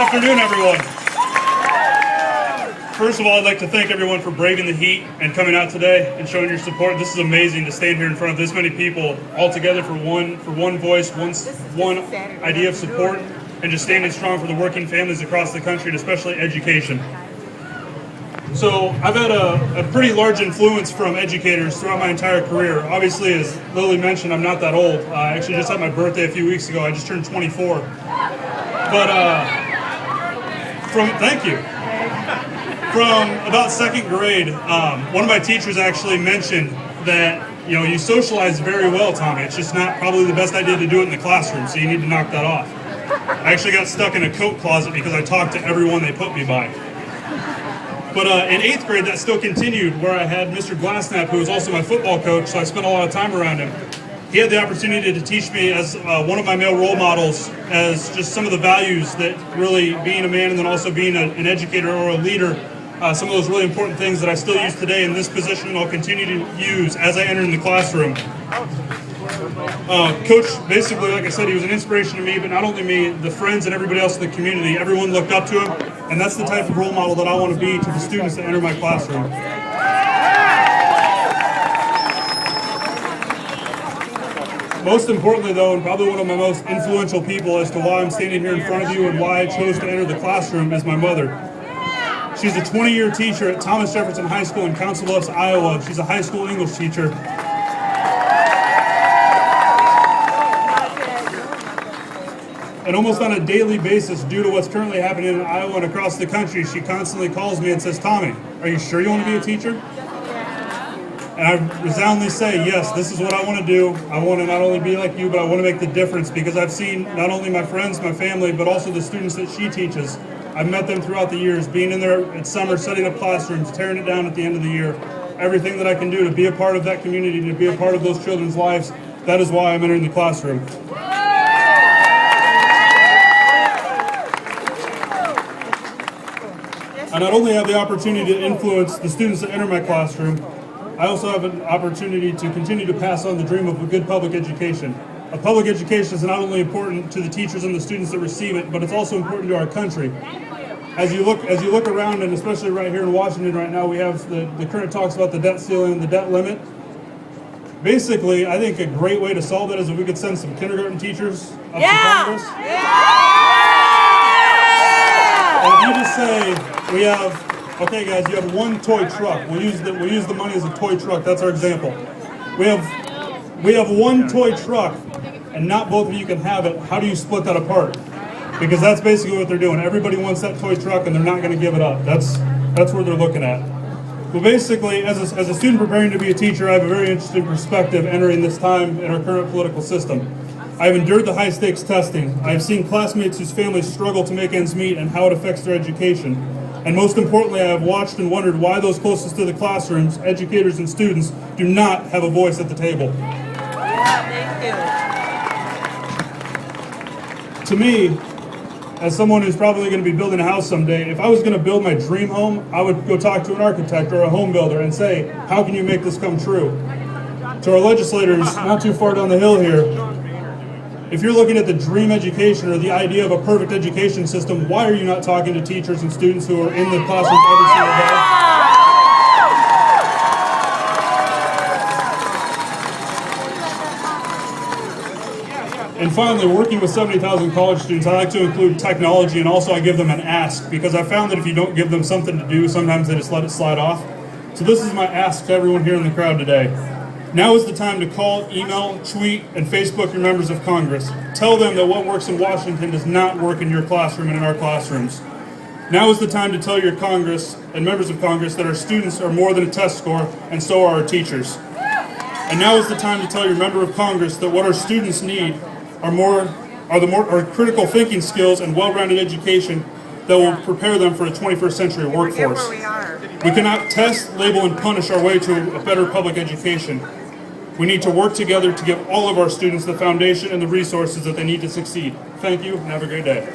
afternoon, everyone. First of all, I'd like to thank everyone for braving the heat and coming out today and showing your support. This is amazing to stand here in front of this many people all together for one voice, one idea of support, and just standing strong for the working families across the country, and especially education. So I've had a pretty large influence from educators throughout my entire career. Obviously, as Lily mentioned, I'm not that old. I actually just had my birthday a few weeks ago. I just turned 24. But thank you. From about second grade, one of my teachers actually mentioned that, you socialize very well, Tommie. It's just not probably the best idea to do it in the classroom, so you need to knock that off. I actually got stuck in a coat closet because I talked to everyone they put me by. But in 8th grade, that still continued, where I had Mr. Glassnap, who was also my football coach, so I spent a lot of time around him. He had the opportunity to teach me as one of my male role models, as just some of the values that really being a man and then also being an educator or a leader, some of those really important things that I still use today in this position and I'll continue to use as I enter in the classroom. Coach, basically, like I said, he was an inspiration to me, but not only me, the friends and everybody else in the community, everyone looked up to him, and that's the type of role model that I want to be to the students that enter my classroom. Most importantly, though, and probably one of my most influential people as to why I'm standing here in front of you and why I chose to enter the classroom is my mother. She's a 20-year teacher at Thomas Jefferson High School in Council Bluffs, Iowa. She's a high school English teacher. And almost on a daily basis, due to what's currently happening in Iowa and across the country, she constantly calls me and says, "Tommie, are you sure you want to be a teacher?" And I resoundingly say, yes, this is what I want to do. I want to not only be like you, but I want to make the difference, because I've seen not only my friends, my family, but also the students that she teaches. I've met them throughout the years, being in there at summer, setting up classrooms, tearing it down at the end of the year. Everything that I can do to be a part of that community, to be a part of those children's lives, that is why I'm entering the classroom. I not only have the opportunity to influence the students that enter my classroom, I also have an opportunity to continue to pass on the dream of a good public education. A public education is not only important to the teachers and the students that receive it, but it's also important to our country. As you look around, and especially right here in Washington right now, we have the current talks about the debt ceiling and the debt limit. Basically, I think a great way to solve that is if we could send some kindergarten teachers up to Congress. And if you just say, we have, okay guys, you have one toy truck. We'll use the money as a toy truck. That's our example. We have one toy truck, and not both of you can have it. How do you split that apart? Because that's basically what they're doing. Everybody wants that toy truck, and they're not going to give it up. That's where they're looking at. Well, basically, as a student preparing to be a teacher, I have a very interesting perspective entering this time in our current political system. I have endured the high-stakes testing. I have seen classmates whose families struggle to make ends meet and how it affects their education. And most importantly, I have watched and wondered why those closest to the classrooms, educators and students, do not have a voice at the table. Thank you. To me, as someone who's probably going to be building a house someday, if I was going to build my dream home, I would go talk to an architect or a home builder and say, how can you make this come true? To our legislators, not too far down the hill here, if you're looking at the dream education or the idea of a perfect education system, why are you not talking to teachers and students who are in the classroom every single day? And finally, working with 70,000 college students, I like to include technology, and also I give them an ask, because I found that if you don't give them something to do, sometimes they just let it slide off. So this is my ask to everyone here in the crowd today. Now is the time to call, email, tweet, and Facebook your members of Congress. Tell them that what works in Washington does not work in your classroom and in our classrooms. Now is the time to tell your Congress and members of Congress that our students are more than a test score, and so are our teachers. And now is the time to tell your member of Congress that what our students need are critical thinking skills and well-rounded education that will prepare them for a 21st century workforce. We cannot test, label, and punish our way to a better public education. We need to work together to give all of our students the foundation and the resources that they need to succeed. Thank you, and have a great day.